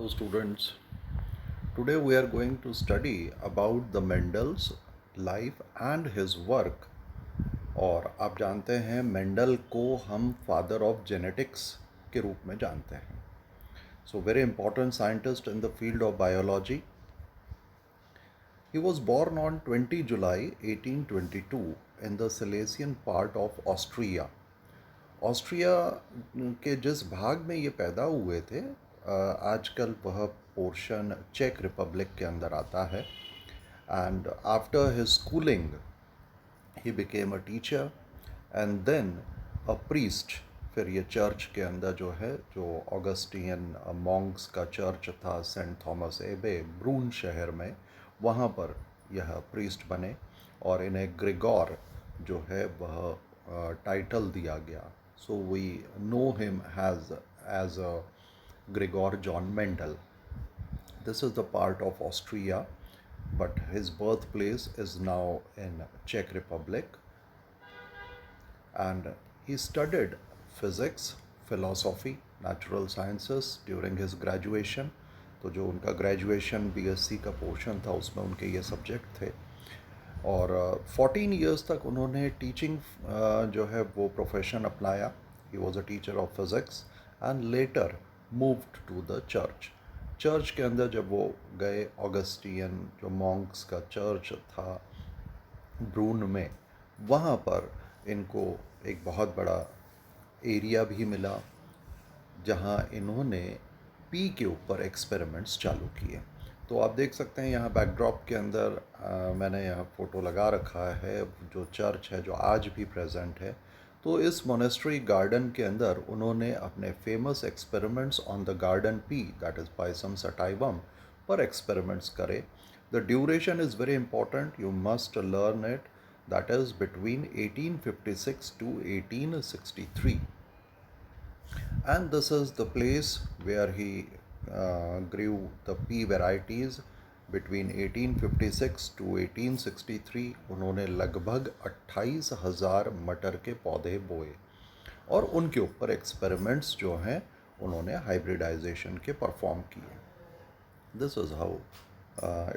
Hello students, today we are going to study about the Mendel's life and his work। और आप जानते हैं Mendel को हम फादर ऑफ जेनेटिक्स के रूप में जानते हैं। So very important scientist in the field of biology. He was born on 20 July 1822 in the Silesian part of Austria। Austria के जिस भाग में ये पैदा हुए थे आजकल वह पोर्शन चेक रिपब्लिक के अंदर आता है। And after his schooling he became a teacher and then a priest. फिर ये चर्च के अंदर जो है जो ऑगस्टियन मॉन्क्स का चर्च था सेंट थॉमस एबे ब्रून शहर में, वहाँ पर यह प्रीस्ट बने और इन्हें ग्रेगोर जो है वह टाइटल दिया गया। So we know him as a Gregor John Mendel. This is the part of Austria, but his birthplace is now in Czech Republic, and he studied physics, philosophy, natural sciences during his graduation। तो जो उनका graduation BSc का portion था उसमें उनके ये subject थे। और 14 ईयर्स तक उन्होंने टीचिंग जो है वो प्रोफेशन अपनाया। He was a teacher of physics and later moved to the church. Church के अंदर जब वो गए, ऑगस्टियन जो मॉन्क्स का चर्च था ब्रून में, वहाँ पर इनको एक बहुत बड़ा एरिया भी मिला जहाँ इन्होंने पी के ऊपर एक्सपेरिमेंट्स चालू किए। तो आप देख सकते हैं यहाँ बैकड्रॉप के अंदर मैंने यहाँ फ़ोटो लगा रखा है जो चर्च है जो आज भी प्रेजेंट है। तो इस मोनेस्ट्री गार्डन के अंदर उन्होंने अपने famous experiments on the garden P, that is Pisum sativum, पर एक्सपेरिमेंट्स करे। The duration is very important, you must learn it, that is between 1856 to 1863। And this is the place where he grew the pea varieties between 1856 to 1863। उन्होंने लगभग 28,000 मटर के पौधे बोए और उनके ऊपर एक्सपेरिमेंट्स जो हैं उन्होंने हाइब्रिडाइजेशन के परफॉर्म किए। This is how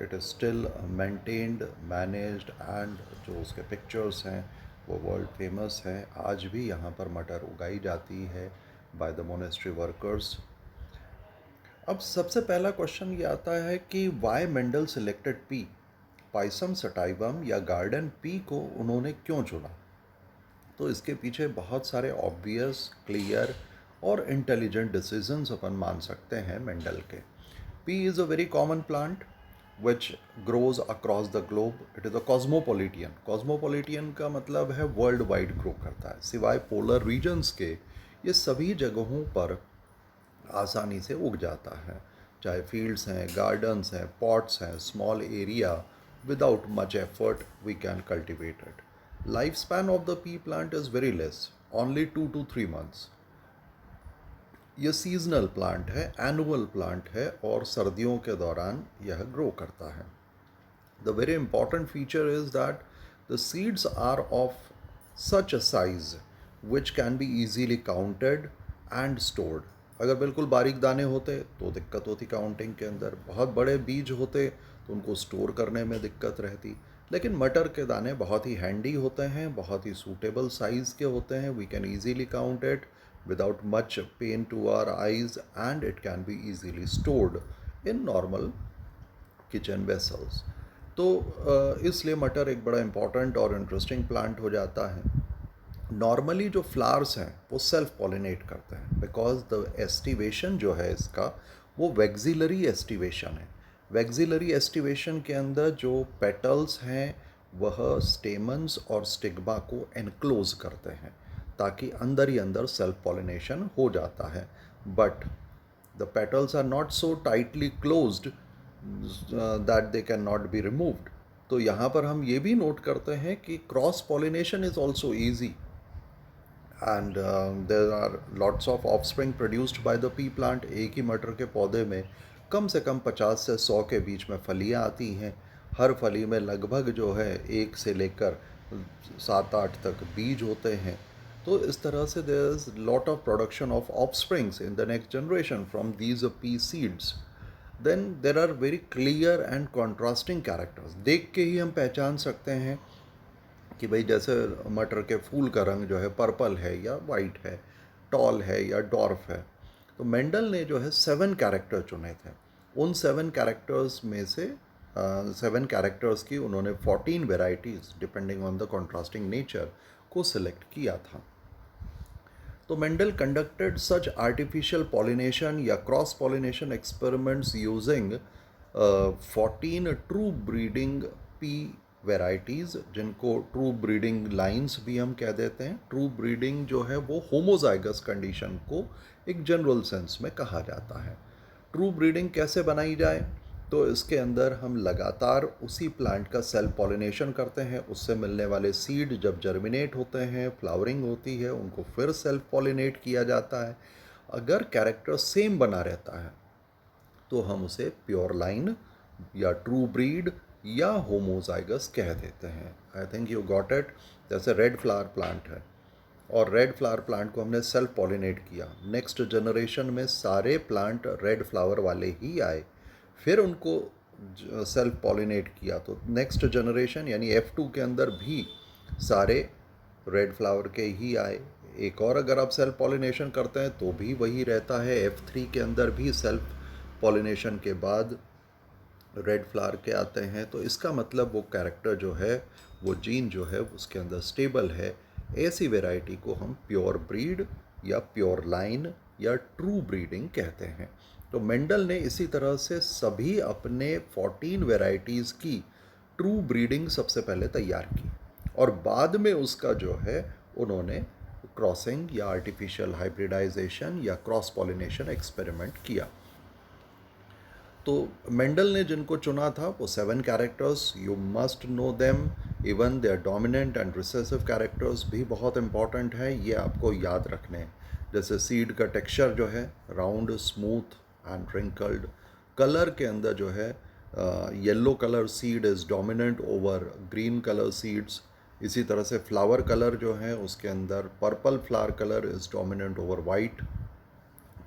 it is still maintained, managed, and जो उसके पिक्चर्स हैं वो वर्ल्ड फेमस हैं। आज भी यहाँ पर मटर उगाई जाती है बाय द मोनेस्ट्री वर्कर्स। अब सबसे पहला क्वेश्चन ये आता है कि why Mendel selected pea, Pisum sativum या गार्डन पी को उन्होंने क्यों चुना। तो इसके पीछे बहुत सारे ऑब्वियस, क्लियर और इंटेलिजेंट डिसीजंस अपन मान सकते हैं मेंडल के। Pea is a very common plant which grows across the globe. It is a cosmopolitan। cosmopolitan का मतलब है वर्ल्ड वाइड ग्रो करता है, सिवाय पोलर रीजन्स के ये सभी जगहों पर आसानी से उग जाता है, चाहे फील्ड्स हैं, गार्डन्स हैं, पॉट्स हैं, small area, without much effort we can cultivate it. Life span of the pea plant is very less, only 2 to 3 months। ये सीजनल प्लांट है, एनुअल प्लांट है और सर्दियों के दौरान यह ग्रो करता है। The very important feature is that the seeds are of such a size which can be easily counted and stored. अगर बिल्कुल बारीक दाने होते तो दिक्कत होती काउंटिंग के अंदर, बहुत बड़े बीज होते तो उनको स्टोर करने में दिक्कत रहती। लेकिन मटर के दाने बहुत ही हैंडी होते हैं, बहुत ही सूटेबल साइज़ के होते हैं, we can easily count it without much pain to our eyes, and it can be easily stored in normal kitchen vessels। तो इसलिए मटर एक बड़ा इम्पॉर्टेंट और इंटरेस्टिंग प्लांट हो जाता है। नॉर्मली जो फ्लावर्स हैं वो सेल्फ पॉलिनेट करते हैं बिकॉज द एस्टिवेशन जो है इसका वो वेक्सिलरी एस्टिवेशन है। वेक्सिलरी एस्टिवेशन के अंदर जो पेटल्स हैं वह स्टेमन्स और स्टिग्मा को एनक्लोज करते हैं ताकि अंदर ही अंदर सेल्फ पॉलिनेशन हो जाता है। But the petals are not so tightly closed that they can not be removed. तो यहाँ पर हम ये भी नोट करते हैं कि cross pollination is also easy and there are lots of offspring produced by the pea plant. एक ही मटर के पौधे में कम से कम 50 से 100 के बीच में फलियाँ आती हैं। हर फली में लगभग जो है 1 से लेकर 7-8 तक बीज होते हैं। तो इस तरह से there is lot of production of offsprings in the next generation from these pea seeds. Then there are very clear and contrasting characters. देख के ही हम पहचान सकते हैं कि भाई जैसे मटर के फूल का रंग जो है पर्पल है या वाइट है, टॉल है या डॉर्फ है। तो मेंडल ने जो है 7 कैरेक्टर चुने थे। उन 7 कैरेक्टर्स में से 7 कैरेक्टर्स की उन्होंने 14 varieties depending on the contrasting nature को सिलेक्ट किया था। तो मेंडल कंडक्टेड सच आर्टिफिशियल पॉलिनेशन या cross pollination experiments using 14 true breeding P varieties, जिनको ट्रू ब्रीडिंग लाइंस भी हम कह देते हैं। ट्रू ब्रीडिंग जो है वो होमोजाइगस कंडीशन को एक जनरल सेंस में कहा जाता है। ट्रू ब्रीडिंग कैसे बनाई जाए? तो इसके अंदर हम लगातार उसी प्लांट का सेल्फ पॉलिनेशन करते हैं। उससे मिलने वाले सीड जब जर्मिनेट होते हैं, फ्लावरिंग होती है, उनको फिर सेल्फ पॉलिनेट किया जाता है। अगर कैरेक्टर सेम बना रहता है तो हम उसे प्योर लाइन या ट्रू ब्रीड या होमोजाइगस कह देते हैं। I think you got it. जैसे रेड फ्लावर प्लांट है और रेड फ्लावर प्लांट को हमने सेल्फ पॉलिनेट किया, नेक्स्ट जनरेशन में सारे प्लांट रेड फ्लावर वाले ही आए, फिर उनको सेल्फ पॉलिनेट किया तो नेक्स्ट जनरेशन यानी F2 के अंदर भी सारे रेड फ्लावर के ही आए। एक और अगर आप सेल्फ पॉलिनेशन करते हैं तो भी वही रहता है। F3 के अंदर भी सेल्फ पॉलिनेशन के बाद रेड फ्लावर के आते हैं। तो इसका मतलब वो कैरेक्टर जो है, वो जीन जो है उसके अंदर स्टेबल है। ऐसी वैरायटी को हम प्योर ब्रीड या प्योर लाइन या ट्रू ब्रीडिंग कहते हैं। तो मेंडल ने इसी तरह से सभी अपने 14 वैरायटीज़ की ट्रू ब्रीडिंग सबसे पहले तैयार की और बाद में उसका जो है उन्होंने क्रॉसिंग या आर्टिफिशियल हाइब्रिडाइजेशन या क्रॉस पॉलिनेशन एक्सपेरिमेंट किया। तो मेंडल ने जिनको चुना था वो 7 characters, you must know them. Even their dominant and recessive characters भी बहुत इंपॉर्टेंट है, ये आपको याद रखने हैं। जैसे सीड का टेक्सचर जो है round, smooth and wrinkled. Colour के अंदर जो है yellow colour seed is dominant over green colour seeds. इसी तरह से फ्लावर कलर जो है उसके अंदर purple flower colour is dominant over white.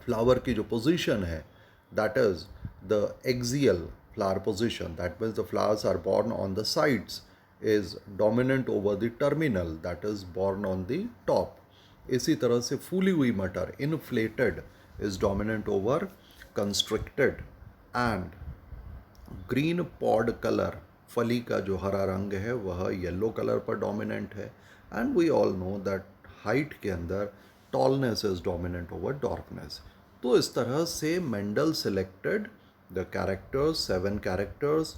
Flower की जो पोजीशन है, that is the axial flower position, that means the flowers are borne on the sides, is dominant over the terminal, that is borne on the top. इसी तरह से फूली हुई मटर inflated is dominant over constricted, and green pod colour, फली का जो हरा रंग है वह येलो कलर पर डोमिनेंट है। And we all know that height के अंदर tallness is dominant over dwarfness. तो इस तरह से Mendel selected the characters, 7 characters,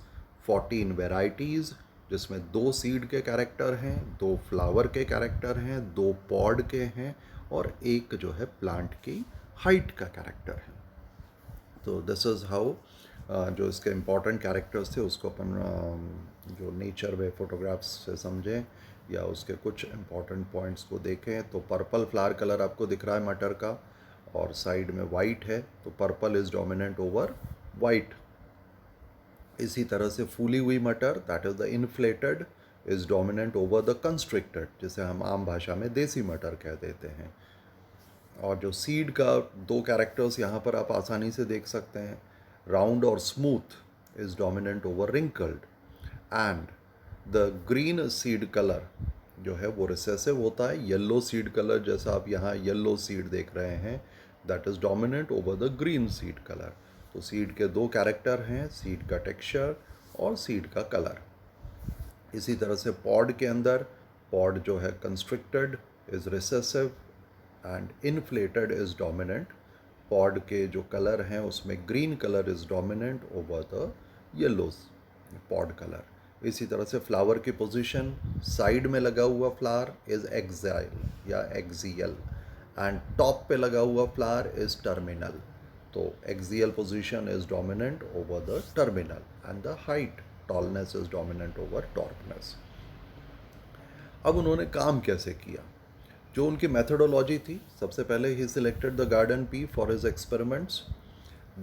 14 varieties, जिसमें 2 सीड के कैरेक्टर हैं, 2 फ्लावर के कैरेक्टर हैं, 2 पॉड के हैं और एक जो है प्लांट की हाइट का कैरेक्टर है। तो दिस इज़ हाउ जो इसके इम्पॉर्टेंट कैरेक्टर्स थे उसको अपन जो नेचर वे फोटोग्राफ्स से समझें या उसके कुछ इम्पॉर्टेंट पॉइंट्स को देखें। तो पर्पल फ्लावर कलर आपको दिख रहा है मटर का और साइड में वाइट है, तो purple is dominant over white. इसी तरह से फूली हुई मटर, that is the inflated, is dominant over the constricted, जिसे हम आम भाषा में देसी मटर कह देते हैं। और जो सीड का 2 कैरेक्टर्स यहाँ पर आप आसानी से देख सकते हैं, राउंड और smooth is dominant over wrinkled, and the green seed colour जो है वो रिसेसिव होता है। येलो सीड कलर, जैसा आप यहाँ येलो सीड देख रहे हैं, that is dominant over the green seed colour. तो सीड के 2 कैरेक्टर हैं, सीड का टेक्सचर और सीड का कलर। इसी तरह से पॉड के अंदर, पॉड जो है constricted is recessive and inflated is dominant. Pod के जो कलर हैं उसमें green colour is dominant over the yellow pod colour. इसी तरह से फ्लावर की पोजीशन, साइड में लगा हुआ फ्लावर इज़ एक्साइल या एक्सियल एंड टॉप पे लगा हुआ फ्लावर इज़ टर्मिनल। तो axial position is dominant over the terminal and the height, tallness is dominant over टॉर्कनेस। अब उन्होंने काम कैसे किया? जो उनकी मेथडोलॉजी थी, सबसे पहले he selected the garden pea for his experiments,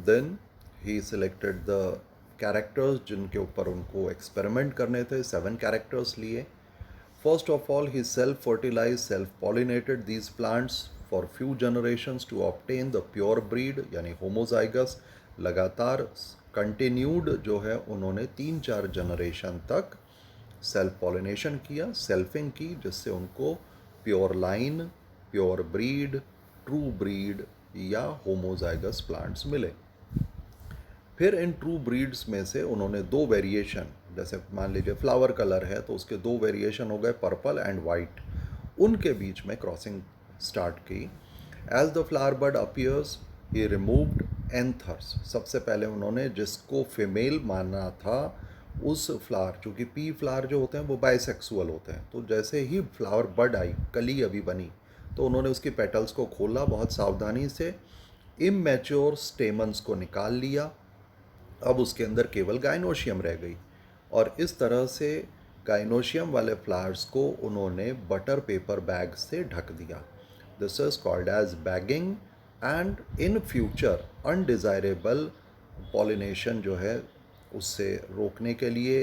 then he selected the characters जिनके ऊपर उनको एक्सपेरिमेंट करने थे। 7 कैरेक्टर्स लिए। First of all he self fertilise, self pollinated these plants for few generations to obtain the pure breed यानी homozygous, लगातार continued जो है उन्होंने 3-4 जनरेशन तक सेल्फ पॉलिनेशन किया, सेल्फिंग की, जिससे उनको pure line, pure breed, true breed या होमोजाइगस प्लांट्स मिले। फिर इन ट्रू ब्रीड्स में से उन्होंने 2 वेरिएशन, जैसे मान लीजिए फ्लावर कलर है तो उसके 2 वेरिएशन हो गए, पर्पल एंड वाइट, उनके बीच में क्रॉसिंग स्टार्ट की। As the flower bud appears he removed anthers. सबसे पहले उन्होंने जिसको फीमेल माना था उस फ्लावर, चूँकि पी फ्लावर जो होते हैं वो बाइसेक्सुअल होते हैं, तो जैसे ही फ्लावर बड आई, कली अभी बनी, तो उन्होंने उसकी पेटल्स को खोला बहुत सावधानी से, इमैच्योर स्टेमन्स को निकाल लिया, अब उसके अंदर केवल गाइनोशियम रह गई, और इस तरह से गाइनोशियम वाले फ्लावर्स को उन्होंने बटर पेपर बैग से ढक दिया। This is called as bagging, and in future undesirable pollination जो है उससे रोकने के लिए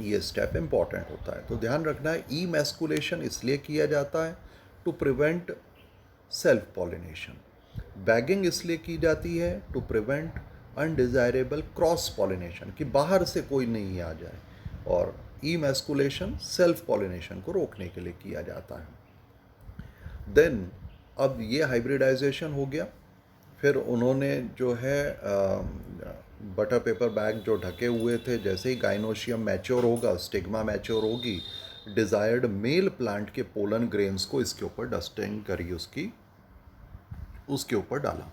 ये स्टेप इम्पॉर्टेंट होता है। तो ध्यान रखना है, ईमैस्कुलेशन इसलिए किया जाता है to prevent self pollination, bagging इसलिए की जाती है to prevent undesirable cross pollination, कि बाहर से कोई नहीं आ जाए, और ईमैस्कुलेशन सेल्फ पॉलिनेशन को रोकने के लिए किया जाता है। देन अब ये हाइब्रिडाइजेशन हो गया, फिर उन्होंने जो है बटर पेपर बैग जो ढके हुए थे, जैसे ही गाइनोशियम मैच्योर होगा, स्टिग्मा मैच्योर होगी, डिज़ायर्ड मेल प्लांट के पोलन ग्रेन्स को इसके ऊपर डस्टिंग करी, उसके ऊपर डाला,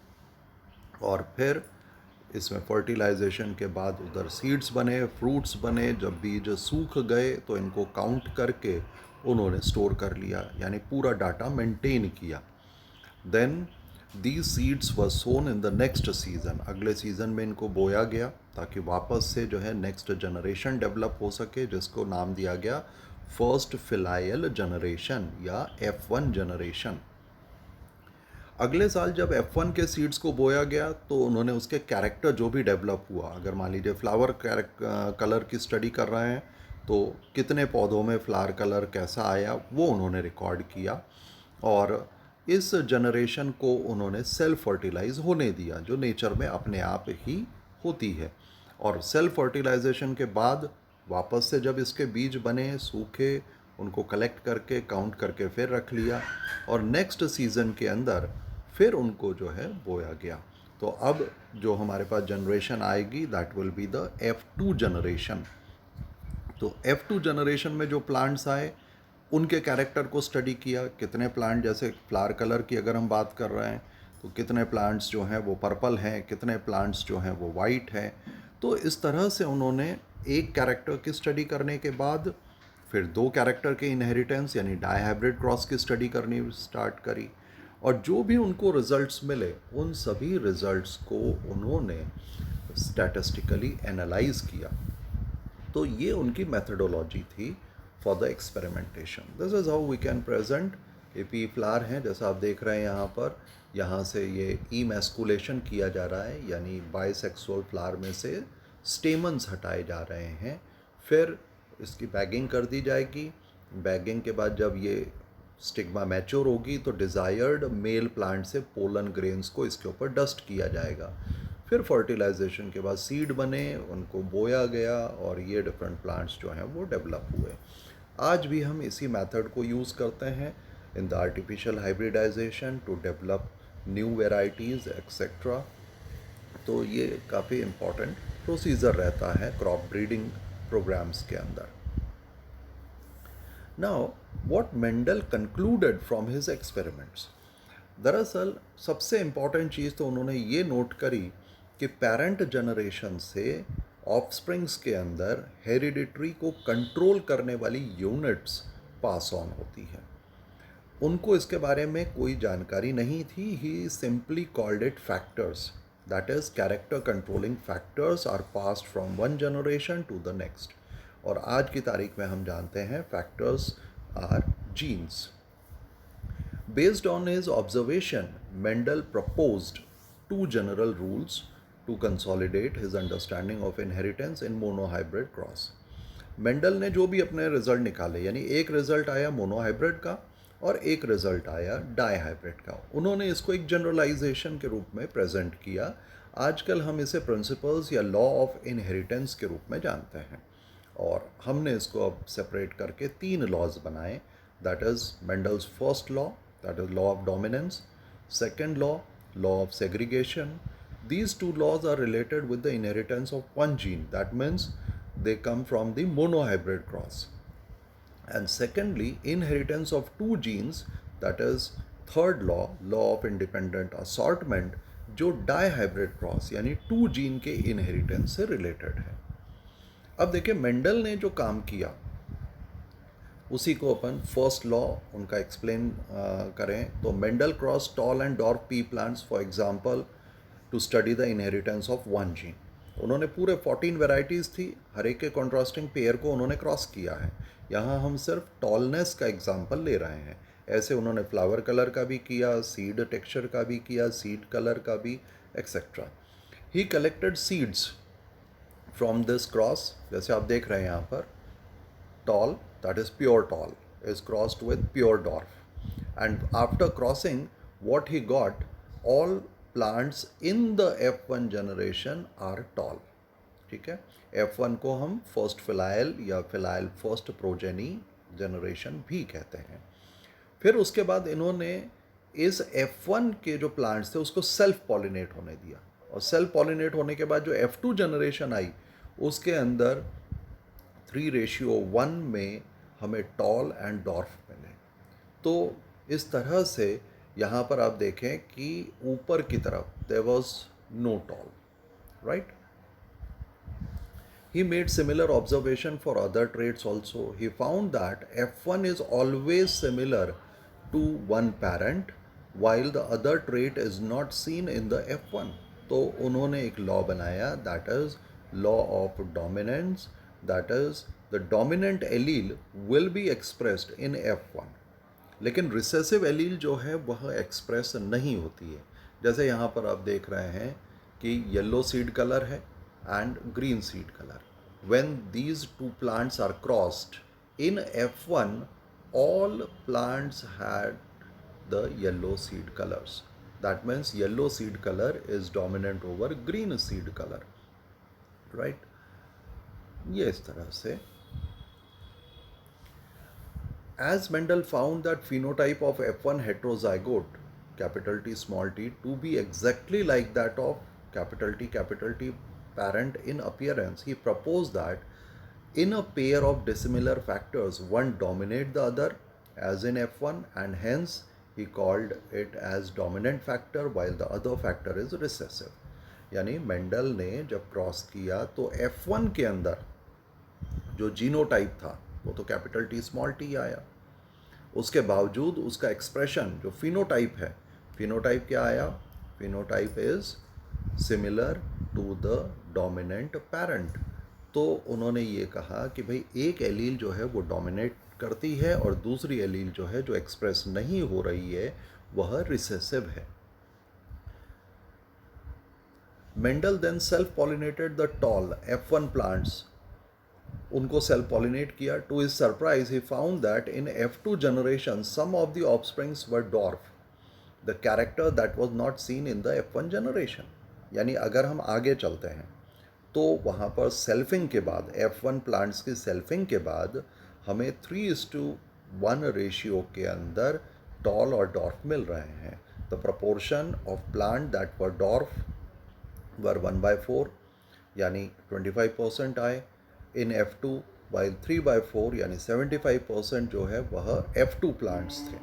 और फिर इसमें फर्टिलाइजेशन के बाद उधर सीड्स बने, फ्रूट्स बने। जब बीज सूख गए तो इनको काउंट करके उन्होंने स्टोर कर लिया, यानी पूरा डाटा मेंटेन किया। Then these seeds were sown in the next season, अगले सीज़न में इनको बोया गया ताकि वापस से जो है नेक्स्ट जनरेशन डेवलप हो सके, जिसको नाम दिया गया फर्स्ट फिलायल जनरेशन या F1 जनरेशन। अगले साल जब F1 के सीड्स को बोया गया तो उन्होंने उसके कैरेक्टर जो भी डेवलप हुआ, अगर मान लीजिए फ्लावर कलर की स्टडी कर रहे हैं तो कितने पौधों में फ्लावर कलर कैसा आया वो उन्होंने रिकॉर्ड किया, और इस जनरेशन को उन्होंने सेल्फ फर्टिलाइज होने दिया, जो नेचर में अपने आप ही होती है। और सेल्फ फर्टिलाइजेशन के बाद वापस से जब इसके बीज बने, सूखे, उनको कलेक्ट करके काउंट करके फिर रख लिया, और नेक्स्ट सीज़न के अंदर फिर उनको जो है बोया गया। तो अब जो हमारे पास जनरेशन आएगी that will be the F2 generation. तो F2 जनरेशन में जो प्लांट्स आए उनके कैरेक्टर को स्टडी किया, कितने प्लांट, जैसे फ्लावर कलर की अगर हम बात कर रहे हैं तो कितने प्लांट्स जो हैं वो पर्पल हैं, कितने प्लांट्स जो हैं वो वाइट हैं। तो इस तरह से उन्होंने एक कैरेक्टर की स्टडी करने के बाद फिर 2 कैरेक्टर के इनहेरिटेंस यानी डायहाइब्रिड क्रॉस की स्टडी करनी स्टार्ट करी, और जो भी उनको रिजल्ट्स मिले उन सभी रिजल्ट्स को उन्होंने स्टैटिस्टिकली एनालाइज किया। तो ये उनकी मेथडोलॉजी थी for the experimentation. This is how we can present ये पी फ्लावर हैं, जैसा आप देख रहे हैं यहाँ पर, यहाँ से ये ईमैस्कुलेशन किया जा रहा है, यानी बाइसेक्सुअल फ्लावर में से स्टेमन्स हटाए जा रहे हैं, फिर इसकी बैगिंग कर दी जाएगी। बैगिंग के बाद जब ये स्टिग्मा मैच्योर होगी तो डिज़ायर्ड मेल प्लांट से पोलन ग्रेन्स को इसके ऊपर डस्ट किया जाएगा। फिर फर्टिलाइजेशन के बाद सीड बने, उनको बोया गया, और ये डिफरेंट प्लांट्स जो हैं वो डेवलप हुए। आज भी हम इसी मेथड को यूज़ करते हैं in the artificial hybridization to develop new varieties etcetera. तो ये काफ़ी इम्पॉर्टेंट प्रोसीजर रहता है क्रॉप ब्रीडिंग प्रोग्राम्स के अंदर। Now what Mendel concluded from his experiments, दरअसल सबसे इम्पॉर्टेंट चीज़ तो उन्होंने ये नोट करी कि पेरेंट जनरेशन से ऑफस्प्रिंग्स के अंदर हेरिडिटरी को कंट्रोल करने वाली यूनिट्स पास ऑन होती है। उनको इसके बारे में कोई जानकारी नहीं थी। He simply called it factors, that is character controlling factors are passed from one generation to the next. और आज की तारीख में हम जानते हैं factors are genes. Based on his observation, Mendel proposed 2 general rules to consolidate his understanding of inheritance in monohybrid cross. Mendel ने जो भी अपने रिजल्ट निकाले, यानी एक रिजल्ट आया मोनोहाइब्रिड का और एक रिजल्ट आया डाईहाइब्रिड का, उन्होंने इसको एक जनरलाइजेशन के रूप में प्रेजेंट किया आजकल हम इसे प्रिंसिपल्स या लॉ ऑफ इनहेरिटेंस के रूप में जानते हैं, और हमने इसको अब सेपरेट करके 3 लॉज बनाए। That is Mendel's first law, that is law of dominance, second law of segregation. These two laws are related with the inheritance of one gene. That means they come from the monohybrid cross. And secondly, inheritance of two genes, that is third law of independent assortment, जो dihybrid cross यानी 2 gene के inheritance से related है. अब देखिए Mendel ने जो काम किया उसी को अपन फर्स्ट लॉ उनका एक्सप्लेन करें तो Mendel cross tall and dwarf pea plants for example to study the inheritance of one gene. उन्होंने पूरे 14 वेराइटीज़ थी, हर एक के कॉन्ट्रास्टिंग पेयर को उन्होंने क्रॉस किया है. यहाँ हम सिर्फ टॉलनेस का एग्जांपल ले रहे हैं. ऐसे उन्होंने फ्लावर कलर का भी किया, सीड टेक्सचर का भी किया, सीड कलर का भी, etcetera. He collected seeds from this cross. जैसे आप देख रहे हैं यहाँ पर tall, that is pure tall, is crossed with pure dwarf. And after crossing, what he got, all plants in the F1 generation are tall. ठीक है, F1 को हम फर्स्ट फिलाइल या फिलाइल फर्स्ट प्रोजेनी जनरेशन भी कहते हैं. फिर उसके बाद इन्होंने इस F1 के जो प्लांट्स थे उसको सेल्फ पॉलिनेट होने दिया, और सेल्फ पॉलिनेट होने के बाद जो F2 जनरेशन आई उसके अंदर 3:1 में हमें टॉल एंड डॉर्फ मिले. तो इस तरह से यहाँ पर आप देखें कि ऊपर की तरफ there was no tall, right. He made similar observation for other traits also. He found that F1 is always similar to one parent while the other trait is not seen in the F1. तो उन्होंने एक law बनाया, that is law of dominance, that is the dominant allele will be expressed in F1. लेकिन recessive allele जो है वह express नहीं होती है. जैसे यहाँ पर आप देख रहे हैं कि येलो सीड कलर है and green seed colour. When these two plants are crossed in F1, all plants had the yellow seed colors. That means yellow seed color is dominant over green seed color, right? ये इस तरह से. As Mendel found that phenotype of F1 heterozygote, capital T small t, to be exactly like that of capital T parent in appearance, he proposed that in a pair of dissimilar factors, one dominate the other as in F1, and hence he called it as dominant factor while the other factor is recessive. यानी Mendel ने जब cross किया तो F1 के अंदर जो genotype था वो तो कैपिटल टी स्मॉल टी आया. उसके बावजूद उसका एक्सप्रेशन जो फिनोटाइप है, फिनोटाइप क्या आया? Phenotype is similar to the dominant parent. तो उन्होंने ये कहा कि भाई एक एलील जो है वो डोमिनेट करती है और दूसरी एलील जो है जो एक्सप्रेस नहीं हो रही है वह रिसेसिव है. Mendel then self pollinated the tall F1 plants. उनको सेल्फ पॉलिनेट किया. To his surprise he found that in F2 generation some of the offsprings were dwarf, the character that was not seen in the F1 generation. यानी अगर हम आगे चलते हैं तो वहाँ पर सेल्फिंग के बाद, F1 प्लांट्स की सेल्फिंग के बाद हमें 3:1 रेशियो के अंदर टॉल और डॉर्फ मिल रहे हैं. The proportion of plant that were dwarf were 1/4 यानी 25% आए इन F2, while 3/4 यानी 75% जो है वह F2 प्लांट्स थे.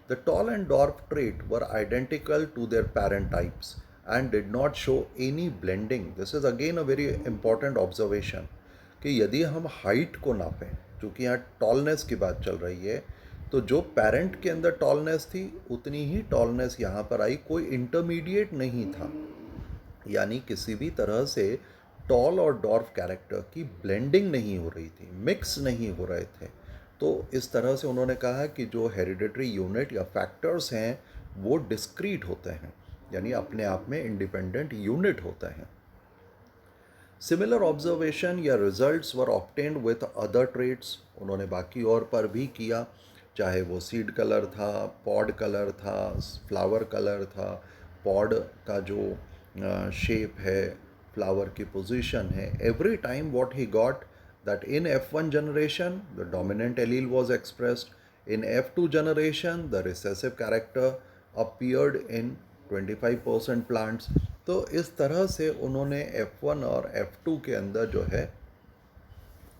The tall and dwarf trait were identical to their parent types and did not show any blending. This is again a very important observation कि यदि हम हाइट को नापें, चूँकि यहाँ टॉलनेस की बात चल रही है, तो जो पेरेंट के अंदर टॉलनेस थी उतनी ही टॉलनेस यहाँ पर आई, कोई इंटरमीडिएट नहीं था. यानी किसी भी तरह से टॉल और डॉर्फ कैरेक्टर की ब्लेंडिंग नहीं हो रही थी, मिक्स नहीं हो रहे थे. तो इस तरह से उन्होंने कहा कि जो हेरिडिटरी यूनिट या फैक्टर्स हैं वो डिस्क्रीट होते हैं, यानी अपने आप में इंडिपेंडेंट यूनिट होता है. सिमिलर ऑब्जर्वेशन या results were obtained with other traits. उन्होंने बाकी और पर भी किया, चाहे वो सीड कलर था, पॉड कलर था, फ्लावर कलर था, पॉड का जो शेप है, फ्लावर की पोजीशन है, every time what he got that in F1 generation the dominant allele was expressed, in F2 generation the recessive character appeared in 25% plants. तो इस तरह से उन्होंने F1 और F2 के अंदर जो है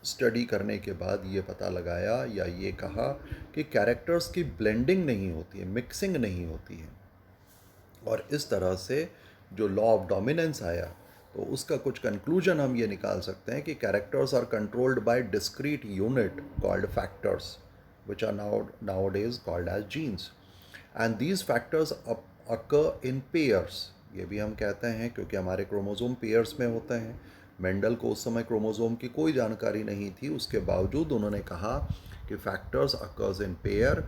स्टडी करने के बाद ये पता लगाया या ये कहा कि कैरेक्टर्स की ब्लेंडिंग नहीं होती है, मिक्सिंग नहीं होती है। और इस तरह से जो लॉ ऑफ डोमिनेंस आया तो उसका कुछ कंक्लूजन हम ये निकाल सकते हैं कि characters are controlled by discrete unit called factors which are nowadays called as genes, and these factors occur in pairs. ये भी हम कहते हैं क्योंकि हमारे क्रोमोसोम पेयर्स में होते हैं। मेंडल को उस समय क्रोमोसोम की कोई जानकारी नहीं थी, उसके बावजूद उन्होंने कहा कि factors occurs in pair,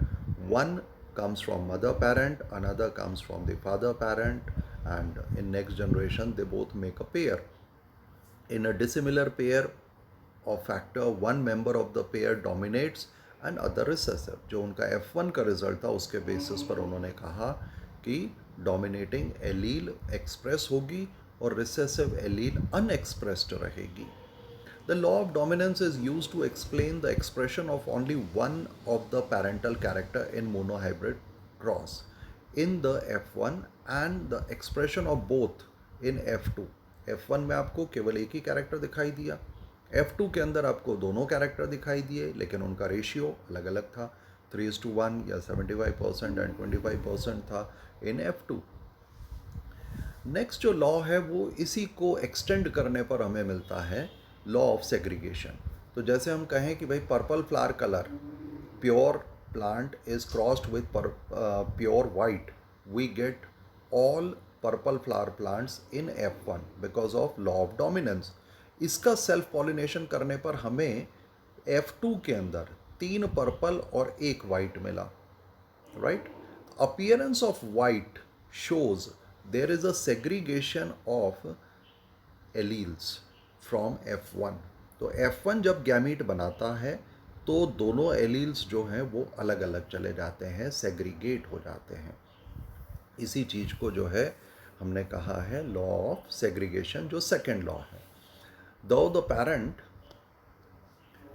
one comes from mother parent, another comes from the father parent, and in next generation they both make a pair. In a dissimilar pair of factor, one member of the pair dominates and other recessive. जो उनका F1 का result था उसके basis पर उन्होंने कहा कि dominating allele express होगी और रिसेसिव एलील अनएक्सप्रेस्ड रहेगी. The law of dominance is used to explain the expression of only one of the parental character in monohybrid cross in the F1 and the expression of both in F2. F1 में आपको केवल एक ही character दिखाई दिया, F2 के अंदर आपको दोनों कैरेक्टर दिखाई दिए, लेकिन उनका रेशियो अलग अलग था, 3:1 या 75% एंड 25% था इन F2. नेक्स्ट जो लॉ है वो इसी को एक्सटेंड करने पर हमें मिलता है, लॉ ऑफ सेग्रीगेशन. तो जैसे हम कहें कि भाई purple flower colour, pure plant is crossed with pure white, we get all purple flower plants in F1 because of law of dominance. इसका सेल्फ पॉलिनेशन करने पर हमें F2 के अंदर 3 पर्पल और 1 वाइट मिला, right. Appearance of white shows there is a segregation of alleles from F1. तो F1 जब गैमीट बनाता है तो दोनों एलील्स जो हैं वो अलग अलग चले जाते हैं, सेग्रीगेट हो जाते हैं. इसी चीज़ को जो है हमने कहा है लॉ ऑफ सेग्रीगेशन, जो सेकेंड लॉ है. Though the parent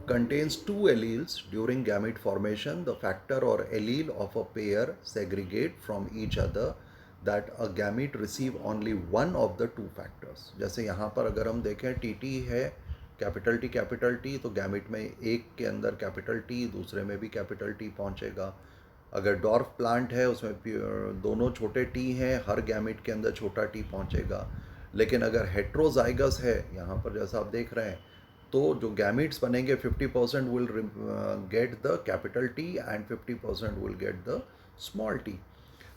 contains two alleles during gamete formation, the factor or allele of a pair segregate from each other that a gamete receive only one of the two factors. जैसे यहाँ पर अगर हम देखें TT है capital T, तो gamete में एक के अंदर कैपिटल T, दूसरे में भी कैपिटल T पहुँचेगा. अगर डॉर्फ प्लांट है उसमें दोनों छोटे T हैं, हर गैमिट के अंदर छोटा T पहुँचेगा. लेकिन अगर हेट्रोजाइगस है, यहाँ पर जैसा आप देख रहे हैं, तो जो गैमिट्स बनेंगे 50% will get the capital T and 50% will get the small t.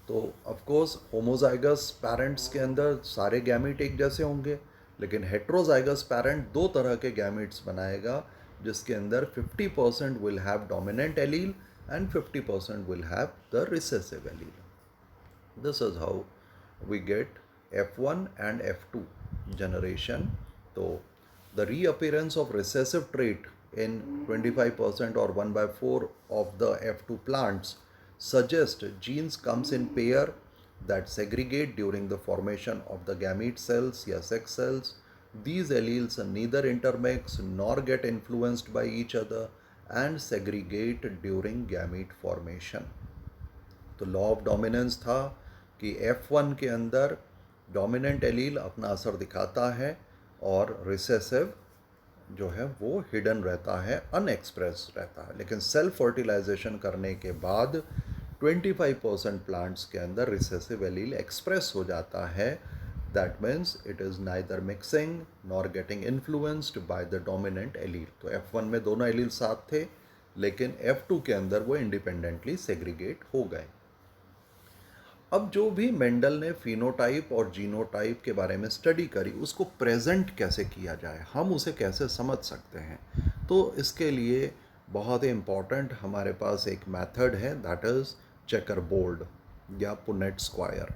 तो ऑफकोर्स होमोजाइगस पेरेंट्स के अंदर सारे गैमिट एक जैसे होंगे, लेकिन हेट्रोजाइगस पेरेंट दो तरह के गैमिट्स बनाएगा जिसके अंदर 50% will have dominant allele and 50% will have the recessive allele. This is how we get F1 and F2 generation. तो the reappearance of recessive trait in 25% or 1/4 of the F2 plants suggest genes comes in pair that segregate during the formation of the gamete cells या sex cells. These alleles neither intermix nor get influenced by each other and segregate during gamete formation. तो law of dominance था कि F1 के अंदर dominant allele अपना असर दिखाता है और रिसेसिव जो है वो हिडन रहता है, अनएक्सप्रेस रहता है. लेकिन सेल्फ फर्टिलाइजेशन करने के बाद 25% प्लांट्स के अंदर रिसेसिव एलील एक्सप्रेस हो जाता है. That means it is neither mixing nor getting influenced by the dominant allele. तो F1 में दोनों एलील साथ थे, लेकिन F2 के अंदर वो इंडिपेंडेंटली सेग्रीगेट हो गए. अब जो भी मेंडल ने फिनोटाइप और जीनोटाइप के बारे में स्टडी करी, उसको प्रेजेंट कैसे किया जाए, हम उसे कैसे समझ सकते हैं, तो इसके लिए बहुत ही इम्पॉर्टेंट हमारे पास एक मेथड है, दैट इज़ चेकर बोर्ड या Punnett square.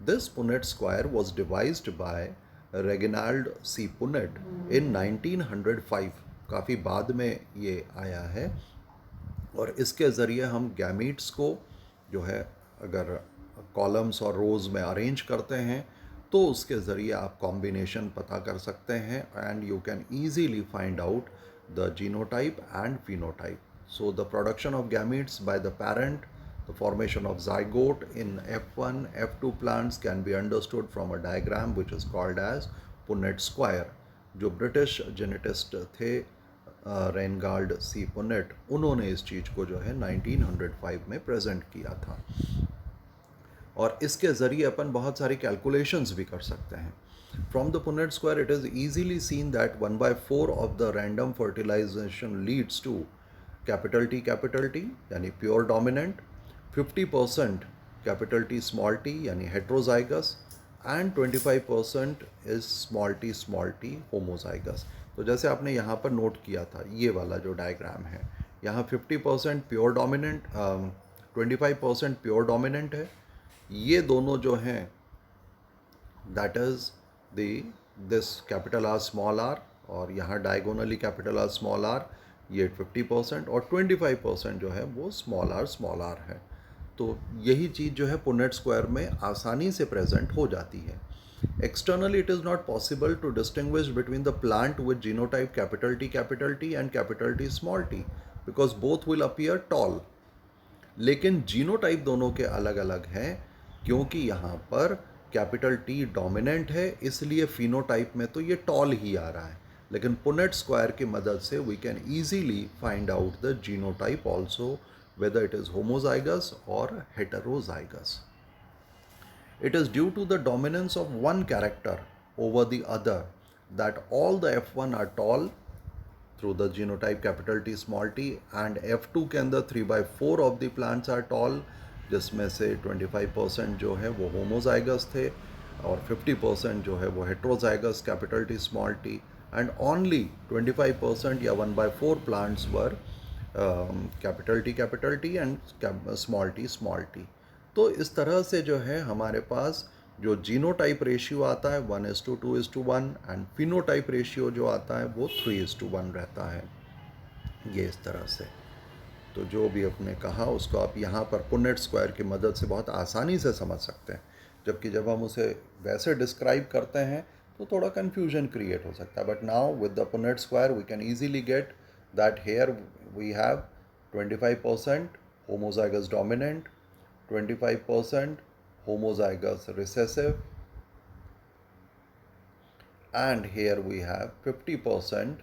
This Punnett square was devised by Reginald C Punnett in 1905. काफ़ी बाद में ये आया है, और इसके ज़रिए हम गैमीट्स को जो है अगर कॉलम्स और रोज़ में अरेंज करते हैं तो उसके ज़रिए आप कॉम्बिनेशन पता कर सकते हैं and you can easily find out the genotype and phenotype. So the production of gametes by the parent, the formation of zygote in F1, F2 plants can be understood from a diagram which is called as Punnett square. जो British geneticist थे रेनगार्ड सी Punnett, उन्होंने इस चीज़ को जो है 1905 में present किया था और इसके ज़रिए अपन बहुत सारी कैलकुलेशंस भी कर सकते हैं. From the Punnett square it is easily seen that 1/4 of the random fertilisation leads to capital T यानी pure dominant, 50% capital T small T यानी heterozygous and 25% is small T homozygous. तो जैसे आपने यहाँ पर नोट किया था, ये वाला जो डायग्राम है, यहाँ 50% प्योर डोमिनेंट, 25% प्योर डोमिनेंट है. ये दोनों जो हैं that is this capital R small R, और यहाँ diagonally capital R small R, ये 50% और 25% जो है वो स्मॉल आर है. तो यही चीज़ जो है पुनेट स्क्वायर में आसानी से प्रेजेंट हो जाती है. Externally it is not possible to distinguish between the plant with genotype capital T and capital T small T because both will appear tall. लेकिन जीनोटाइप दोनों के अलग अलग हैं क्योंकि यहाँ पर कैपिटल टी डोमिनेंट है, इसलिए फिनोटाइप में तो ये टॉल ही आ रहा है. लेकिन पुनेट स्क्वायर की मदद से we can easily find out the genotype also whether it is homozygous or heterozygous. It is due to the dominance of one character over the other that all the F1 are tall through the genotype capital T small t and F2 के अंदर 3/4 of the plants are tall, जिसमें से 25% जो है वो homozygous थे और 50% जो है वो heterozygous capital T small t and only 25% या 1/4 plants were capital T and small T. तो इस तरह से जो है हमारे पास जो जीनोटाइप रेशियो आता है 1:2:1 एंड फिनोटाइप रेशियो जो आता है वो 3:1 रहता है. ये इस तरह से. तो जो भी आपने कहा उसको आप यहाँ पर पुनेट स्क्वायर की मदद से बहुत आसानी से समझ सकते हैं, जबकि जब हम उसे वैसे डिस्क्राइब करते हैं तो थोड़ा कन्फ्यूजन क्रिएट हो सकता है. But now with the Punnett square we can easily get that here we have 25% homozygous dominant, 25% homozygous recessive, and here we have 50%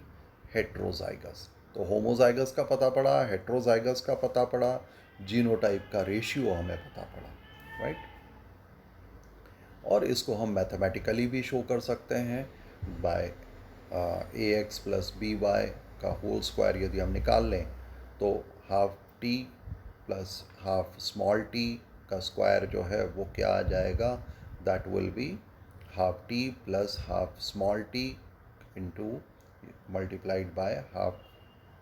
heterozygous. तो homozygous का पता पड़ा, heterozygous का पता पड़ा, जीनोटाइप का रेशियो हमें पता पड़ा, राइट. और इसको हम मैथमेटिकली भी शो कर सकते हैं बाय ax प्लस by का होल स्क्वायर यदि हम निकाल लें तो half T plus half small T का स्क्वायर जो है वो क्या आ जाएगा, that will be half T plus half small T into multiplied by half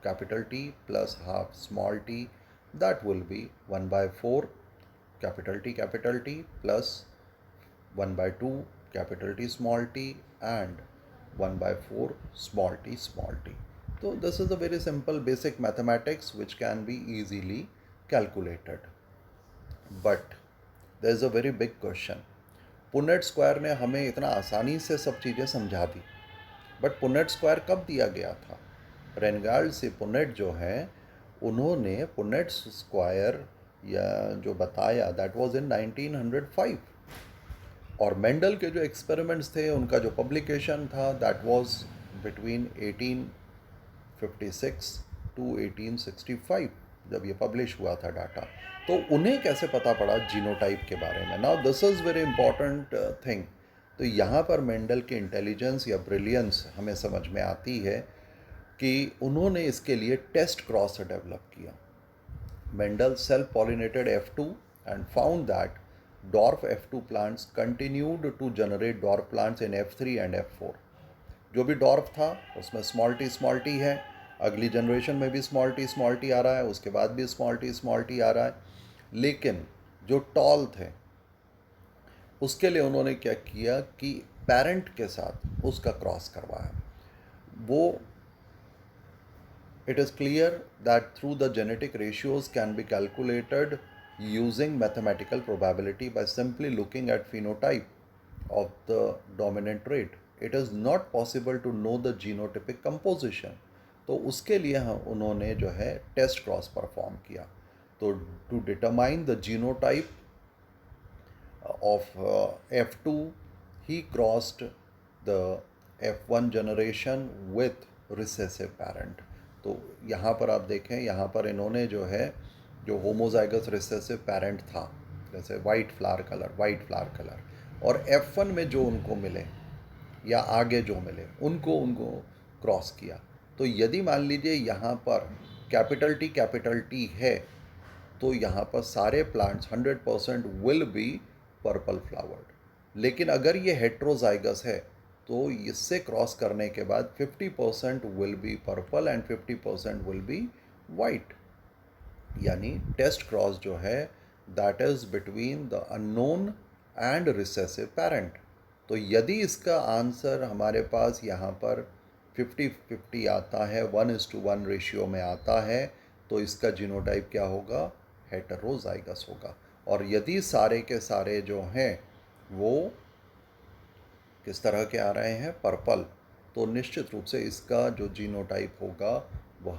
capital T plus half small T, that will be 1/4 capital T plus 1/2 capital T small T and 1/4 small T. So this is a very simple basic mathematics which can be easily calculated. But there is a very big question. Punnett square ने हमें इतना आसानी से सब चीज़ें समझा दी, but Punnett square कब दिया गया था? रेनगार्ड से पुनेट जो हैं उन्होंने पुनेट स्क्वायर या जो बताया दैट वाज इन 1905, और मेंडल के जो एक्सपेरिमेंट्स थे उनका जो पब्लिकेशन था दैट वाज बिटवीन 1856 to 1865 जब ये पब्लिश हुआ था डाटा. तो उन्हें कैसे पता पड़ा जीनोटाइप के बारे में? Now this is very important thing. तो यहाँ पर मेंडल के इंटेलिजेंस या ब्रिलियंस हमें समझ में आती है कि उन्होंने इसके लिए टेस्ट क्रॉस डेवलप किया. Mendel self pollinated F2 and found that dwarf F2 plants continued to generate dwarf plants in F3 and F4. जो भी डॉर्फ था उसमें स्मॉल टी है, अगली जनरेशन में भी स्मॉल टी आ रहा है, उसके बाद भी स्मॉल टी आ रहा है. लेकिन जो टॉल थे उसके लिए उन्होंने क्या किया कि पेरेंट के साथ उसका क्रॉस करवाया. वो it is clear that through the genetic ratios can be calculated using mathematical probability by simply looking at phenotype of the dominant trait. It is not possible to know the genotypic composition. तो उसके लिए हम उन्होंने जो है test cross perform किया. तो to determine the genotype of F2, he crossed the F1 generation with recessive parent. तो यहाँ पर आप देखें, यहाँ पर इन्होंने जो है जो होमोजाइगस रिसेसिव पेरेंट था, जैसे वाइट फ्लावर कलर, और F1 में जो उनको मिले या आगे जो मिले उनको क्रॉस किया. तो यदि मान लीजिए यहाँ पर कैपिटल टी है, तो यहाँ पर सारे plants 100% will be purple flowered. लेकिन अगर ये हेट्रोजाइगस है तो इससे क्रॉस करने के बाद 50% will be purple and 50% will be white. यानी टेस्ट क्रॉस जो है that is between the unknown and recessive parent. तो यदि इसका आंसर हमारे पास यहाँ पर 50-50 आता है, 1:1 रेशियो में आता है, तो इसका जीनोटाइप क्या होगा? हेटेरोजाइगस होगा. और यदि सारे के सारे जो हैं वो किस तरह के आ रहे हैं? पर्पल, तो निश्चित रूप से इसका जो जीनोटाइप होगा वह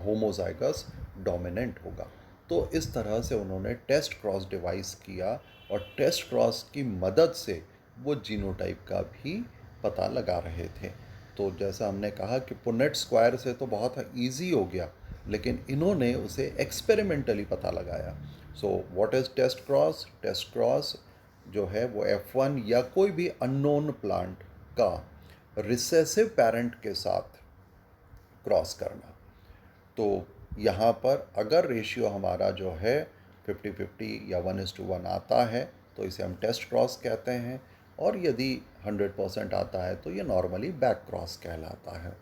होमोजाइगस डोमिनेंट होगा. तो इस तरह से उन्होंने टेस्ट क्रॉस डिवाइस किया और टेस्ट क्रॉस की मदद से वो जीनोटाइप का भी पता लगा रहे थे. तो जैसा हमने कहा कि पुनेट स्क्वायर से तो बहुत ईजी हो गया, लेकिन इन्होंने उसे एक्सपेरिमेंटली पता लगाया. So what is test cross? Test cross जो है वो F1 या कोई भी अननोन प्लांट का रिसेसिव पेरेंट के साथ क्रॉस करना. तो यहाँ पर अगर रेशियो हमारा जो है 50-50 या 1:1 आता है तो इसे हम टेस्ट क्रॉस कहते हैं, और यदि 100% आता है तो ये नॉर्मली बैक क्रॉस कहलाता है.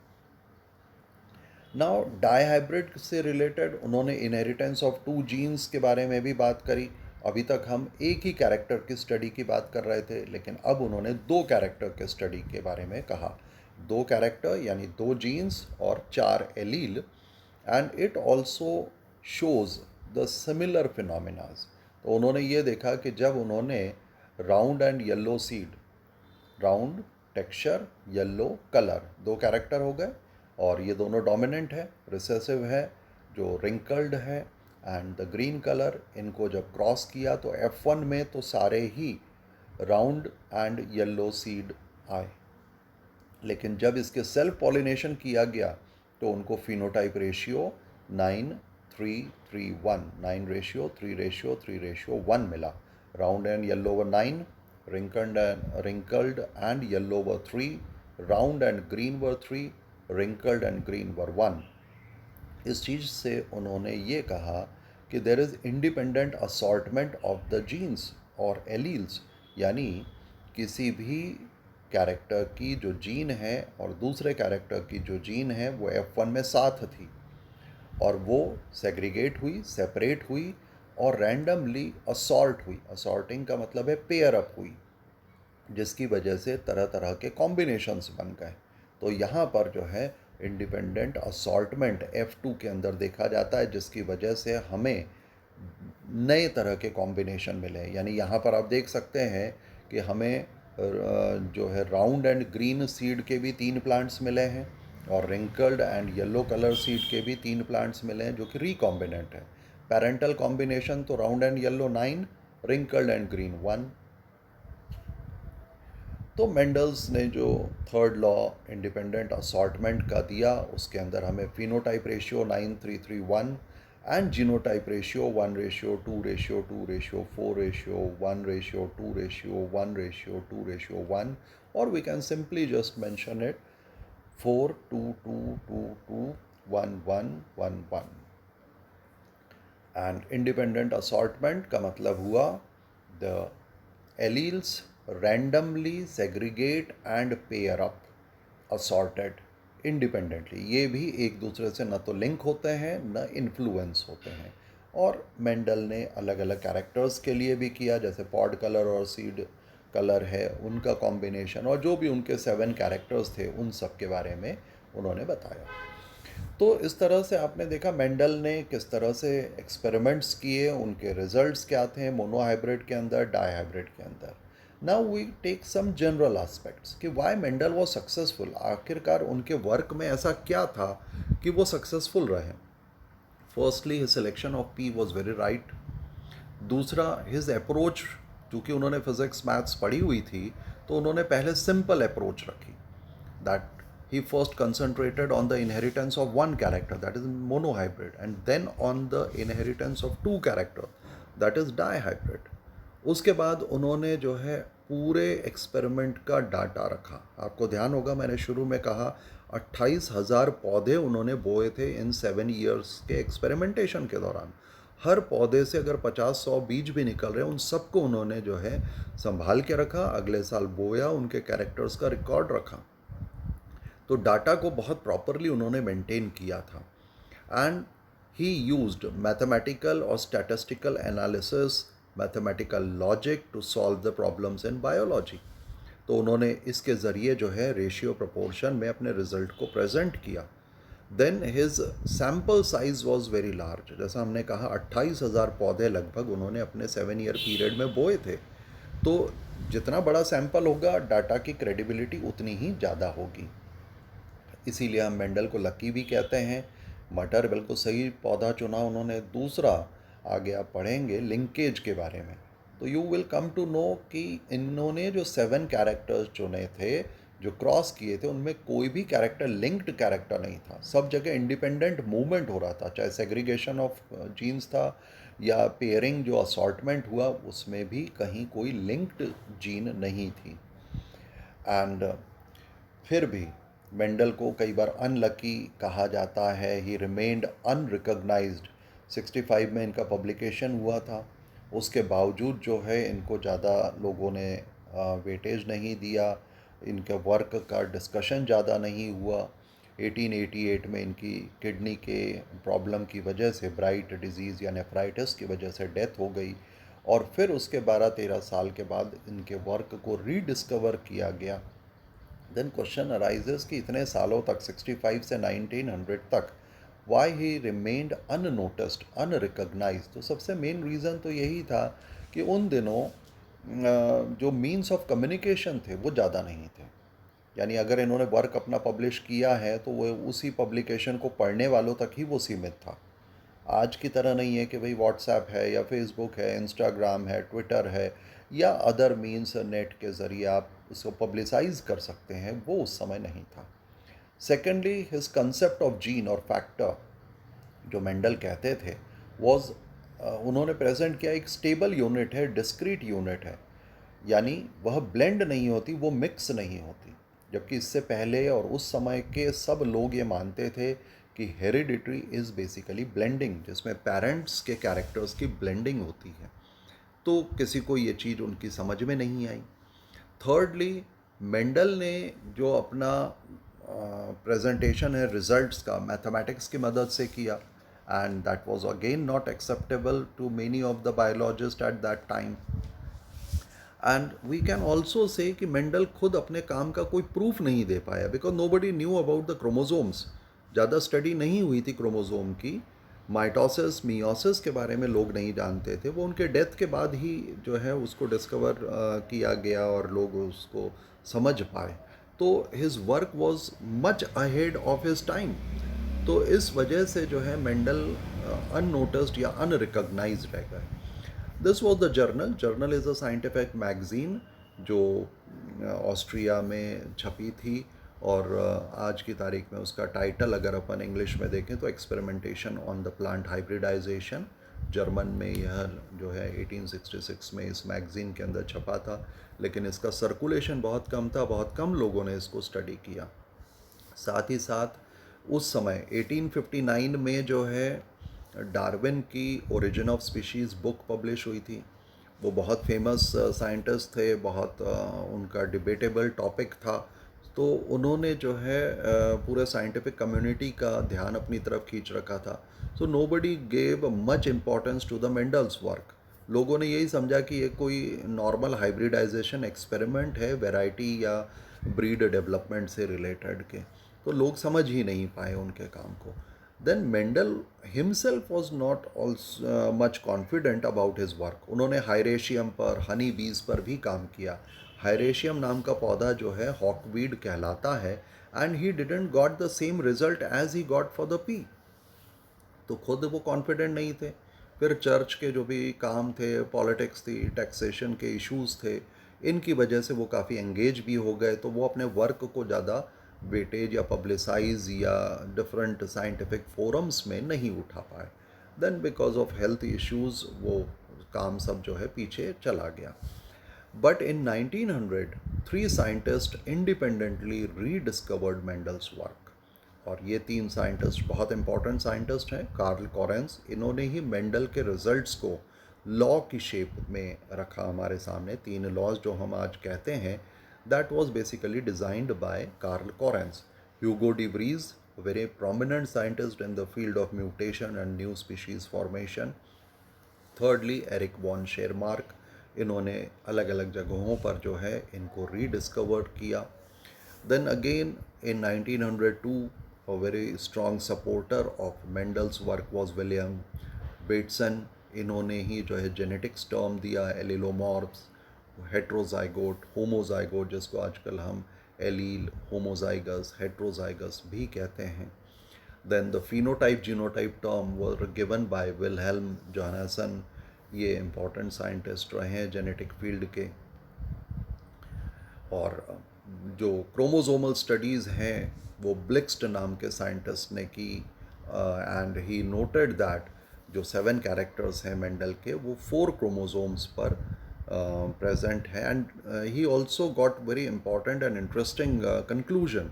नाउ डाईहाइब्रिड से रिलेटेड उन्होंने इनहेरिटेंस ऑफ 2 जीन्स के बारे में भी बात करी. अभी तक हम एक ही कैरेक्टर की स्टडी की बात कर रहे थे, लेकिन अब उन्होंने 2 कैरेक्टर के स्टडी के बारे में कहा. 2 कैरेक्टर यानी 2 जीन्स और 4 allele, and it also shows the similar phenomenas. तो उन्होंने ये देखा कि जब उन्होंने round and yellow seed, round texture yellow colour, 2 character हो गए और ये दोनों डोमिनेंट है, रिसेसिव है, जो रिंकल्ड है एंड द ग्रीन कलर, इनको जब क्रॉस किया तो F1 में तो सारे ही राउंड एंड येलो सीड आए. लेकिन जब इसके सेल्फ पॉलिनेशन किया गया तो उनको फिनोटाइप रेशियो 9:3:1, 9:3:3:1 मिला. Round and yellow were 9, wrinkled and yellow were 3, round and green were 3, wrinkled and green were 1. इस चीज़ से उन्होंने ये कहा कि there is independent assortment of the genes और एलील्स. यानी किसी भी कैरेक्टर की जो जीन है और दूसरे कैरेक्टर की जो जीन है वो F1 में साथ थी, और वो सेग्रीगेट हुई, सेपरेट हुई और रैंडमली असॉर्ट हुई. असॉर्टिंग का मतलब है पेयर अप हुई, जिसकी वजह से तरह तरह के कॉम्बिनेशंस बन गए. तो यहाँ पर जो है इंडिपेंडेंट असॉर्टमेंट F2 के अंदर देखा जाता है, जिसकी वजह से हमें नए तरह के कॉम्बिनेशन मिले. यानी यहाँ पर आप देख सकते हैं कि हमें जो है राउंड एंड ग्रीन सीड के भी 3 प्लांट्स मिले हैं, और wrinkled and yellow colour seed के भी 3 प्लांट्स मिले हैं जो कि रिकॉम्बिनेंट है. पेरेंटल कॉम्बिनेशन तो round and yellow 9, wrinkled and green 1. तो मेंडल्स ने जो थर्ड लॉ इंडिपेंडेंट असॉर्टमेंट का दिया, उसके अंदर हमें phenotype ratio 9:3:1 and genotype ratio 1:2:4:1:4:1:2:1:1, और we can simply just mention it 4:2:2:2:1:1:1:1. And independent assortment का मतलब हुआ the alleles randomly segregate and pair up assorted independently. ये भी एक दूसरे से न तो लिंक होते हैं न इन्फ्लुएंस होते हैं. और मेंडल ने अलग अलग कैरेक्टर्स के लिए भी किया, जैसे पॉड कलर और सीड कलर है उनका कॉम्बिनेशन, और जो भी उनके 7 कैरेक्टर्स थे उन सब के बारे में उन्होंने बताया. तो इस तरह से आपने देखा मेंडल ने किस तरह से एक्सपेरिमेंट्स किए, उनके रिजल्ट्स क्या थे मोनोहाइब्रिड के अंदर, डाईहाइब्रिड के अंदर. Now we take some general aspects कि वाई मेंडल वॉज सक्सेसफुल, आखिरकार उनके वर्क में ऐसा क्या था कि वो सक्सेसफुल रहे. Firstly his selection of P was very right. दूसरा, हिज अप्रोच, क्योंकि उन्होंने फिजिक्स मैथ्स पढ़ी हुई थी तो उन्होंने पहले सिंपल अप्रोच रखी. That he first concentrated on the inheritance of one character, that is monohybrid, and then on the inheritance of two character, that is dihybrid. उसके बाद उन्होंने जो है पूरे एक्सपेरिमेंट का डाटा रखा. आपको ध्यान होगा मैंने शुरू में कहा 28,000 पौधे उन्होंने बोए थे इन 7 ईयर्स के एक्सपेरिमेंटेशन के दौरान. हर पौधे से अगर 50-100 बीज भी निकल रहे हैं, उन सबको उन्होंने जो है संभाल के रखा, अगले साल बोया, उनके कैरेक्टर्स का रिकॉर्ड रखा. तो डाटा को बहुत प्रॉपरली उन्होंने मेंटेन किया था. एंड ही यूज्ड मैथमेटिकल और statistical analysis, mathematical logic to solve the problems in biology. तो उन्होंने इसके ज़रिए जो है रेशियो प्रोपोर्शन में अपने रिजल्ट को प्रेजेंट किया. Then his sample size was very large. जैसा हमने कहा 28,000 पौधे लगभग उन्होंने अपने 7 ईयर पीरियड में बोए थे. तो जितना बड़ा सैम्पल होगा डाटा की क्रेडिबिलिटी उतनी ही ज़्यादा होगी. इसीलिए हम मेंडल को लकी भी कहते हैं. मटर बिल्कुल सही पौधा चुना उन्होंने. दूसरा, आगे आप पढ़ेंगे लिंकेज के बारे में, तो you will come to know कि इन्होंने जो 7 कैरेक्टर्स चुने थे, जो क्रॉस किए थे, उनमें कोई भी कैरेक्टर लिंक्ड कैरेक्टर नहीं था. सब जगह इंडिपेंडेंट मूवमेंट हो रहा था, चाहे सेग्रीगेशन ऑफ जीन्स था या पेयरिंग जो असॉर्टमेंट हुआ उसमें भी कहीं कोई लिंक्ड जीन नहीं थी. एंड फिर भी मेंडल को कई बार अनलकी कहा जाता है. ही रिमेन्ड अनरिकग्नाइज्ड. 65 में इनका पब्लिकेशन हुआ था, उसके बावजूद जो है इनको ज़्यादा लोगों ने वेटेज नहीं दिया. इनके वर्क का डिस्कशन ज़्यादा नहीं हुआ. 1888 में इनकी किडनी के प्रॉब्लम की वजह से, ब्राइट डिजीज़ या नेफ्राइटिस की वजह से डेथ हो गई. और फिर उसके 12-13 साल के बाद इनके वर्क को रीडिस्कवर किया गया. देन क्वेश्चन अराइजेस कि इतने सालों तक 65 से 1900 तक why he remained unnoticed, unrecognised. तो सबसे मेन रीज़न तो यही था कि उन दिनों जो मीन्स ऑफ कम्युनिकेशन थे वो ज़्यादा नहीं थे. यानी अगर इन्होंने वर्क अपना पब्लिश किया है तो वो उसी पब्लिकेशन को पढ़ने वालों तक ही वो सीमित था. आज की तरह नहीं है कि भाई व्हाट्सएप है या फेसबुक है, इंस्टाग्राम है, ट्विटर है या अदर मीन्स नेट के ज़रिए आप उसको पब्लिसाइज कर सकते हैं. वो उस समय नहीं था. Secondly, his concept of gene और फैक्टर जो मेंडल कहते थे वॉज, उन्होंने प्रेजेंट किया एक स्टेबल यूनिट है, डिस्क्रीट यूनिट है. यानी वह ब्लेंड नहीं होती, वो मिक्स नहीं होती. जबकि इससे पहले और उस समय के सब लोग ये मानते थे कि हेरिडिटरी इज़ बेसिकली ब्लेंडिंग, जिसमें पेरेंट्स के कैरेक्टर्स की ब्लेंडिंग होती है. तो किसी को ये चीज़ उनकी समझ में नहीं आई. थर्डली, मेंडल ने जो अपना प्रेजेंटेशन है रिजल्ट्स का मैथमेटिक्स की मदद से किया, and that was again not acceptable to many of the biologist at that time. And we can also say कि मेंडल खुद अपने काम का कोई प्रूफ नहीं दे पाया, because nobody knew about the chromosomes. ज़्यादा स्टडी नहीं हुई थी क्रोमोजोम की. माइटोसिस, मियोसिस के बारे में लोग नहीं जानते थे. वो उनके डेथ के बाद ही जो है उसको डिस्कवर किया गया और लोग उसको समझ पाए. तो his work was much ahead of his time. तो इस वजह से जो है मेंडल अननोटिस्ड या अनरिकग्नाइज्ड रह गए. This was the journal. Journal is a scientific magazine जो ऑस्ट्रिया में छपी थी, और आज की तारीख में उसका टाइटल अगर अपन इंग्लिश में देखें तो experimentation on the plant hybridization. German में यह जो है 1866 में इस मैगज़ीन के अंदर छपा था, लेकिन इसका सर्कुलेशन बहुत कम था, बहुत कम लोगों ने इसको स्टडी किया. साथ ही साथ उस समय 1859 में जो है डार्विन की origin of species book publish हुई थी. वो बहुत फेमस साइंटिस्ट थे, बहुत उनका डिबेटेबल टॉपिक था. तो उन्होंने जो है पूरे साइंटिफिक कम्युनिटी का ध्यान अपनी तरफ खींच रखा था. So nobody gave much importance to the Mendel's work. लोगों ने यही समझा कि ये कोई नॉर्मल हाइब्रिडाइजेशन एक्सपेरिमेंट है, वैरायटी या ब्रीड डेवलपमेंट से रिलेटेड के. तो लोग समझ ही नहीं पाए उनके काम को. Then Mendel himself was not also much confident about his work. उन्होंने हायरेशियम पर, हनी बीज पर भी काम किया. हायरेशियम नाम का पौधा जो है हॉकवीड कहलाता है, and he didn't got the same result as he got for the pea. तो खुद वो कॉन्फिडेंट नहीं थे. फिर चर्च के जो भी काम थे, पॉलिटिक्स थी, टैक्सेशन के इश्यूज थे, इनकी वजह से वो काफ़ी एंगेज भी हो गए. तो वो अपने वर्क को ज़्यादा वेटेज या पब्लिसाइज या डिफरेंट साइंटिफिक फोरम्स में नहीं उठा पाए. Then because of health issues वो काम सब जो है पीछे चला गया. But in 1900 3 scientist independently rediscovered Mendel's work. और ये 3 साइंटिस्ट बहुत इंपॉर्टेंट साइंटिस्ट हैं. कार्ल कॉरेंस, इन्होंने ही मेंडल के रिजल्ट्स को लॉ की शेप में रखा हमारे सामने. 3 लॉज जो हम आज कहते हैं, that was basically designed by Carl Correns. Hugo de Vries, very prominent scientist in the field of mutation and new species formation. Thirdly Erich von Tschermak, इन्होंने अलग अलग जगहों पर जो है इनको रीडिस्कवर किया. Then again in 1902 a very strong supporter of Mendel's work was William Bateson. इन्होंने ही जो है जेनेटिक्स टर्म दिया, एलिलोमॉर्फ्स, हेट्रोजाइगोट, होमोजाइगोट, जिसको आजकल हम एलील, होमोजाइगस, हेट्रोजाइगस भी कहते हैं. Then the phenotype genotype term were given by Wilhelm Johannessen. ये important scientist रहे हैं जेनेटिक फील्ड के. और जो क्रोमोसोमल स्टडीज़ हैं वो ब्लिक्स्ट नाम के साइंटिस्ट ने की. एंड ही नोटेड दैट जो 7 कैरेक्टर्स हैं मेंडल के, वो 4 क्रोमोसोम्स पर प्रेजेंट है. And he also got very important and interesting conclusion.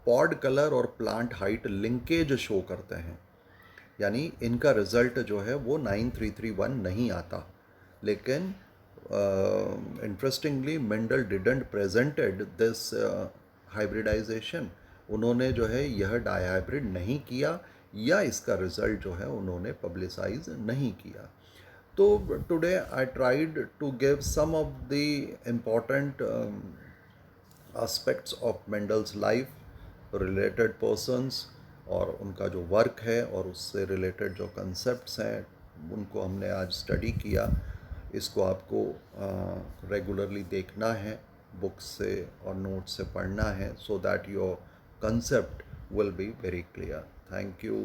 Pod colour और प्लांट हाइट लिंकेज शो करते हैं, यानी इनका रिजल्ट जो है वो 9331 नहीं आता. लेकिन interestingly Mendel didn't presented this hybridization. उन्होंने जो है यह डाईहाइब्रिड नहीं किया, या इसका रिजल्ट जो है उन्होंने पब्लिसाइज नहीं किया. तो today I tried to give some of the important aspects of Mendel's life, related persons और उनका जो वर्क है और उससे रिलेटेड जो कंसेप्ट्स हैं उनको हमने आज स्टडी किया. इसको आपको रेगुलरली देखना है, बुक्स से और नोट्स से पढ़ना है, so that your concept will be very clear. Thank you.